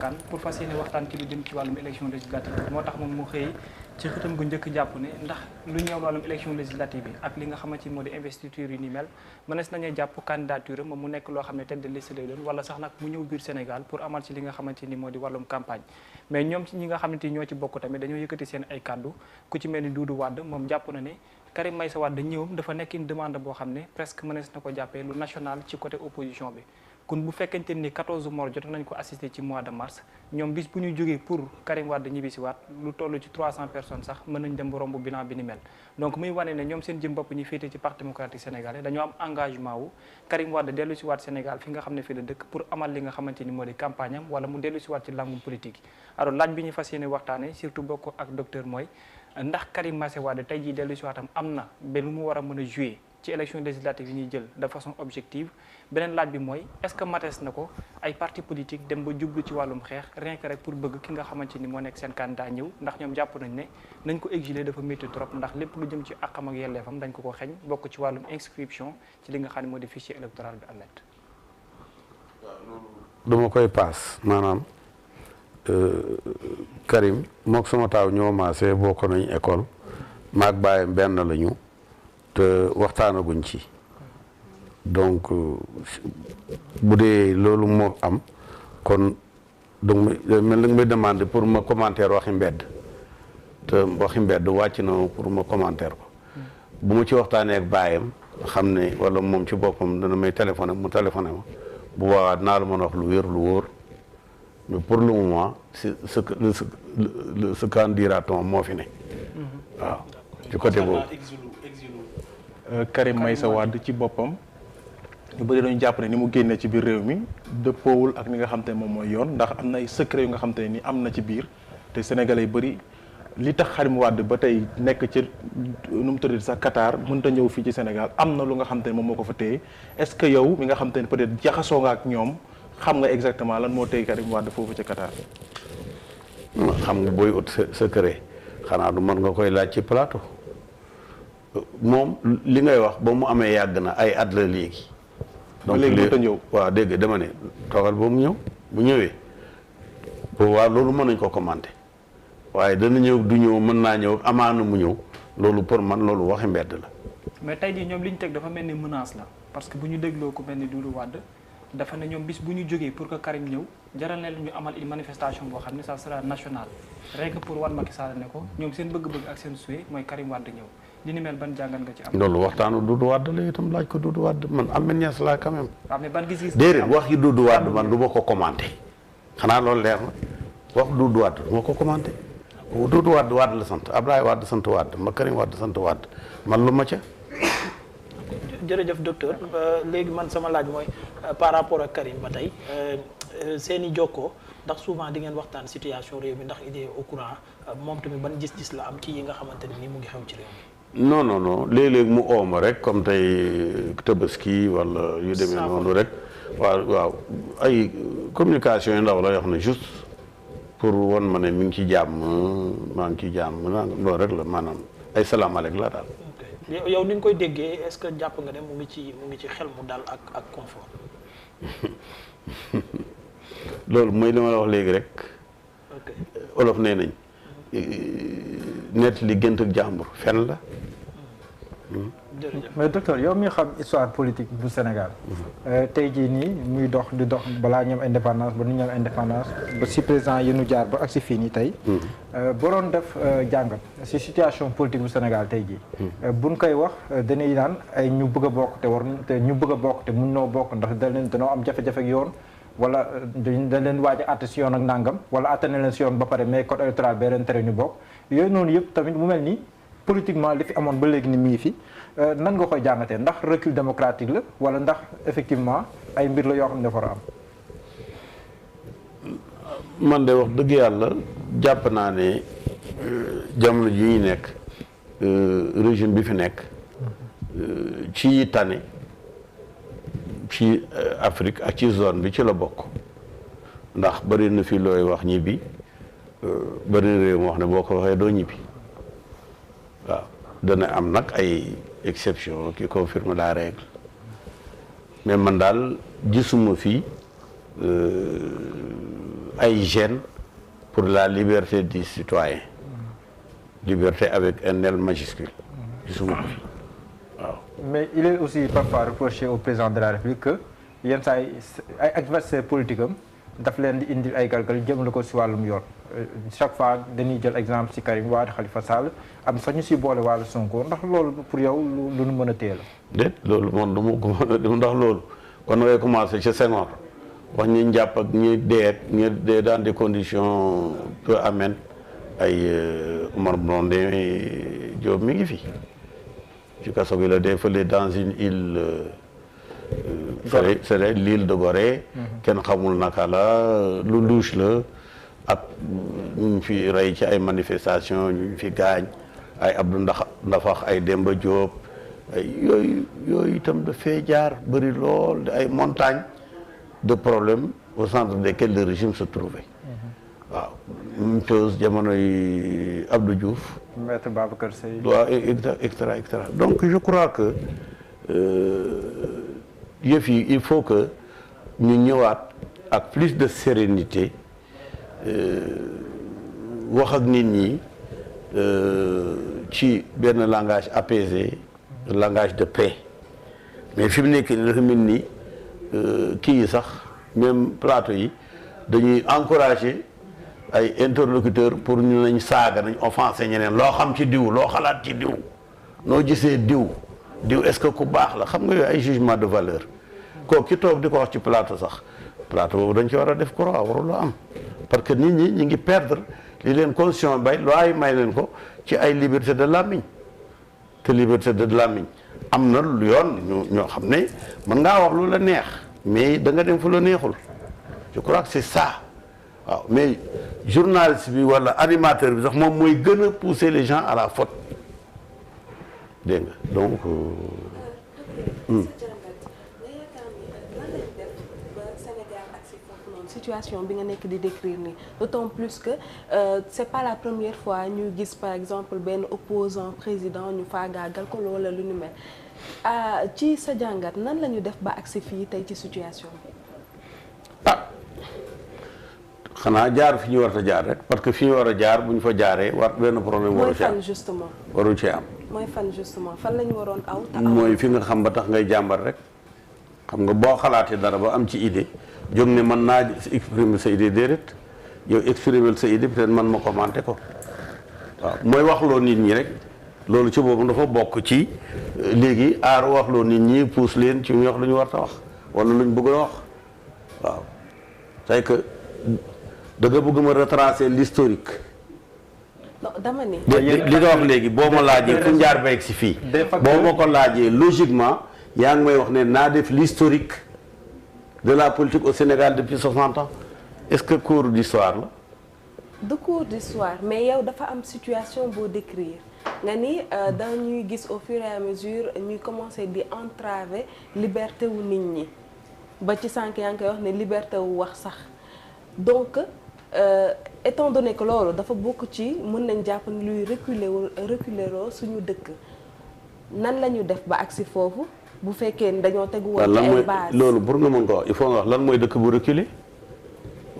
kan pour fas yéene waxtaan ci lu jëm ci wàllum élection législative moo tax moom mu xëy ci xëtam gu njëkk jàpp ne ndax lu ñëw wàllum élection législative bi ak li nga xamante ni moo di investiture yu ni mel mënees nañu jàpp candidature moom mu nekk loo xam ne tête de liste lay doon wala sax nag mu ñëw biir Sénégal pour amal ci li nga xamante ni moo di wàllum campagne mais ñoom ci ñi nga xamante ni ñoo ci bokk tamit dañoo yëkkati seen ay kàddu ku ci mel ni Doudou Wade moom jàpp na ne Karim Meïssa Wade ñëwam dafa nekk une demande boo xam ne presque mënees na ko jàppee lu national ci côté opposition bi kon bu fekkente ni 14 morts jot nañ ko assister ci mois de mars ñoom bis bu ñu jógee pour Karim Wade ñibbi si waat lu toll ci 300 personnes sax mën nañ dem romb bilan bi ni mel donc muy wane ne ñoom seen jëm bopp ñi féete ci parti démocratique sénégalais dañoo am engagement wu Karim Wade dellu si waat Sénégal fi nga xam ne fii la dëkk pour amal li nga xamante ni moo di campagne am wala mu dellu si waat ci langum politique yi alors laaj bi ñu fas yéene waxtaane surtout bokk ak docteur mooy ndax Karim Meïssa Wade tey jii dellu si waatam am na ba lu mu war a mën a jouer ci élection législative yi ñuy jël de façon objective beneen laaj bi mooy est-ce que matees na ko ay parti politique dem ba jublu ci wàllum xeex rien que rek pour bëgg ki nga xamante ni moo nekk seen candidat ñëw ndax ñoom jàpp nañ ne nañ ko exiler dafa métti trop ndax lépp lu jëm ci àqam ak yelleefam dañ ko xeñ bokk ci wàllum inscription ci li nga xam ne moo di fichier électoral bi amet dama koy paas maanaam Karim mook sama taaw ñoo maasee bokk nañ école maag bàyyam benn lañu te waxtaanaguñ ci donc bu dee loolu moo am kon donc mel nga may demandé pour ma commentaire waxi mbedd te waxi mbedd wàcc na pour ma commentaire ko bu ma ci waxtaanee ak baayam xam ne wala moom ci boppam dana may téléphoné mu téléphoné ma bu boobaa dinaa la mën a wax lu wér lu wóor mais pour le moment ce qu'en dira-t-on moo fi ne waaw ci côté boobu Karim Meïssa Wade ci boppam ñu bëri dañu jàpp ne ni mu génnee ci biir réew mi dëppoowul ak ni nga xam te ne moom mooy yoon ndax am na ay secret yu nga xam te ne ni am na ci biir te sénégalais yu bëri li tax Karim Wade ba tey nekk ci nu mu tuddati sax Qatar mënut a ñëw fii ci Sénégal am na lu nga xam te ne moom moo ko fa téye est-ce que yow mi nga xam te ne peut-être jaxasoo nga ak ñoom xam nga exactement lan moo téye Karim Wade foofu ci Qatar. xam nga booy ut secret xanaa du mën nga koy laaj ci plateau. moom li ngay wax ba mu amee yàgg na ay at la léegi. donc léegi mënut a ñëw waaw dégg dama ne toogal ba mu ñëw bu ñëwee waaw loolu mën nañ ko commenter waaye dana ñëw du ñëw mën naa ñëw amaana mu ñëw loolu pour man loolu waxi mbedd la. mais tey jii ñoom li ñu teg dafa mel ni menace la parce que bu ñu dégloo ku mel ni Doudou Wade dafa ne ñoom bis bu ñu jógee pour que Karim ñëw jaral na ñu amal une manifestation boo xam ne ça sera national rien que pour wan Macky Sall ne ko ñoom seen bëgg-bëgg ak seen souhait mooy Karim Wade ñëw. li ni mel ban jàngat nga ci am. loolu waxtaanu Doudou Wade la itam laaj ko Doudou Wade man Ahmed Niass laa quand même. waaw mais ban gis-gis. déedéet wax yi Doudou Wade man du ma ko commenté xanaa loolu leer na wax Doudou Wade du ma ko commenté Doudou Wade Wade la sant Abdoulaye Wade sant Wade ma Karim Wade sant Wade man lu ma ca. jërëjëf docteur léegi man sama laaj mooy par rapport ak Karim ba tey seen i jokkoo ndax souvent di ngeen waxtaan situation réew mi ndax il est au courant moom tamit ban gis-gis la am ci yi nga xamante ne nii mu ngi xew ci réew mi. non léeg-léeg mu ooma rek comme tey Tabaski wala yu demee noonu rek waaw ay communication yu ndaw la yoo xam ne juste pour won ma ne mi ngi ci jàmm maa ngi ci jàmm loolu rek la maanaam ay salaamaaleykum la daal. yow ni nga koy déggee est-ce que jàpp nga ne mu ngi ci xel mu dal ak confort. loolu mooy li ma la wax léegi rek. olof nee nañ. nett li gént ak jàmbur fen la. mais docteur yow mi xam histoire politique bu Sénégal. tey jii nii muy dox di dox balaa ñoom indépendance ba nu ñoom indépendance ba si président yi nu jaar ba ak si fii nii tey. boo doon def jàngat si situation politique bu Sénégal tey jii. buñ koy wax dañuy naan ay ñu bëgg a bokk te ñu bëgg a bokk te mun noo bokk ndax dañoo am jafe-jafe ak yoon. wala dañ leen waaj a àtte si yoon ak nangam wala àtte na leen si yoon ba pare mais code électoral bee leen tere ñu bokk yooyu noonu yëpp tamit mu mel ni politiquement li fi amoon ba léegi ni mi ngi fi nan nga koy jàngatee ndax recul démocratique la wala ndax effectivement ay mbir la yoo xam ne dafa war a am. man de wax dëgg yàlla jàpp naa ne jamono ji ñu nekk régime bi fi nekk ci tane. ci Afrique ak ci zone bi ci la bokk ndax bëri na fi looy wax ñibbi bëri na réew mu wax ne boo ko waxee doo ñibbi waaw dana am nag ay exception qui confirme la règle mais man daal gisuma fii ay gêne pour la liberté du citoyen liberté avec un L majuscule gisuma ko fi waaw. mais il est aussi parfois reproché au président de la République que yenn saa yi ay adversaire politique am daf leen di indil ay galgal jëmale ko si wàllum yoon chaque fois dañuy jël exemple si Karim Wade Khalifa Sall am sax ñu si boole wàllu Sonko ndax loolu pour yow lu nu mën a téye la. déet loolu moom du ma ko mën a dem ndax loolu kon ngay commencé ci Senghor wax ñi jàpp ak ñi dee dans des conditions peu amènes ay Omar Blondin Diop mi ngi fi ci kaso bi la dee fële dans une île c'est l'île de Gorée kenn xamul naka la lu louche la ak ñu fi rey ci ay manifestations ñu fi gaañ ay Abdou Ndafax ay Demba Diop ay yooyu itam dafay jaar bëri lool ay montagnes de problèmes au centre desquels le régime se trouvait waaw même chose jamono yi Abdou Diouf maître Babacar Seye waaw etc donc je crois que yëf yi il faut que ñu ñëwaat ak plus de sérénité wax ak nit ñi ci benn langage apaisé langage de paix mais fi mu nekk nii dafa mel ni kii yi sax même plateau yi dañuy encourager ay interlocuteurs pour ñu nañ saaga nañ offensé ñeneen loo xam ci diw loo xalaat ci diw noo gisee diw est-ce que ku baax la xam nga yooyu ay jugement de valeur kooku ki toog di ko wax ci plateau sax plateau boobu dañ ci war a def croix warul am parce que nit ñi ñu ngi perdre li leen constitution bay loi yi may leen ko ci ay liberté de làmmiñ te liberté de làmmiñ am na yoon ñoo xam ne mën ngaa wax lu la neex mais da nga dem fu la neexul je crois que c'est ça waaw mais journaliste bi wala animateur bi sax moom mooy gën a pousser les gens à la faute dégg nga donc. situation bi nga nekk di décrire nii d'autant plus que c'est pas la première fois ñu gis par exemple benn opposant président ñu faagaagal ko loola lu ñu mel ci sa jàngat nan la ñu def ba agsi fii tey ci situation bi. xanaa jaar fi ñu war a jaar rek parce que fi ñu war a jaar bu ñu fa jaaree war benn problème. waru ci am mooy fan justement. waru ci am. mooy fan justement fan la ñu waroon aw. mooy fi nga xam ba tax ngay jàmbar rek xam nga boo xalaatee dara ba am ci idée jóg ne mën naa exprimer sa idée déedéet yow exprimer sa idée peut-être man ma commenter ko waaw mooy waxloo nit ñi rek loolu ci boobu dafa bokk ci léegi aar waxloo nit ñi pousse leen ci ñu wax lu ñu war a wax wala lu ñu bëgg a wax waaw c'est que da nga bëgg ma retracer l'historique. non dama ni. li nga wax léegi boo ma laajee fu njaar beeg si fii. boo ma ko laajee logiquement yaa ngi may wax ne naa def l'historique de la politique au Sénégal depuis 60 ans est-ce que cours d'histoire la. de cours d'histoire mais yow dafa am situation boo décrire nga ni dañuy gis au fur et à mesure ñuy commencer di entraver liberté wu nit ñi ba ci sànq yaa ngi koy wax ne liberté wu wax sax donc. Étant donné que loolu dafa bokk ci mën nañ jàpp ni luy reculer suñu dëkk nan la ñu def ba agsi foofu bu fekkee ni dañoo tegu woon ci ay base loolu pour nga mën ko wax il faut nga wax lan mooy dëkk bu reculer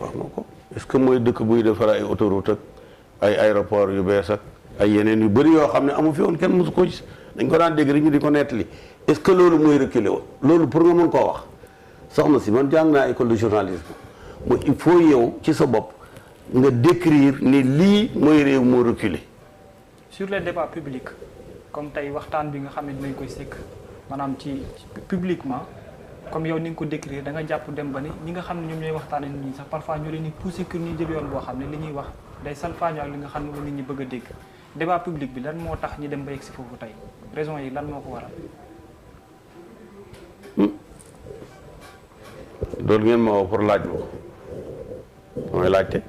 wax nga ko est-ce que mooy dëkk buy defar ay autoroute ak ay aéroport yu bees ak ay yeneen yu bëri yoo xam ne amu fi woon kenn mosu ko gis dañ ko daan dégg rek ñu di ko nettali est-ce que loolu mooy reculer woon loolu pour nga mën koo wax soxna si man jàng naa école de journalisme mooy il faut yow ci sa bopp nga décrire ni lii mooy réew moo reculer. sur les débats publics comme tey waxtaan bi nga xam ne dinañ koy sekk maanaam ci publiquement comme yow ni nga ko décrire da nga jàpp dem ba ni ñi nga xam ne ñoom ñooy waxtaanee nit ñi sax parfois ñu leen di pousser pour ñu jël yoon boo xam ne li ñuy wax day salfaañoo ak li nga xam ne nit ñi bëgg a dégg débat public bi lan moo tax ñu dem ba yegg si foofu tey raison yi lan moo ko waral. loolu ngeen ma woo pour laaj ma ko mooy laajte.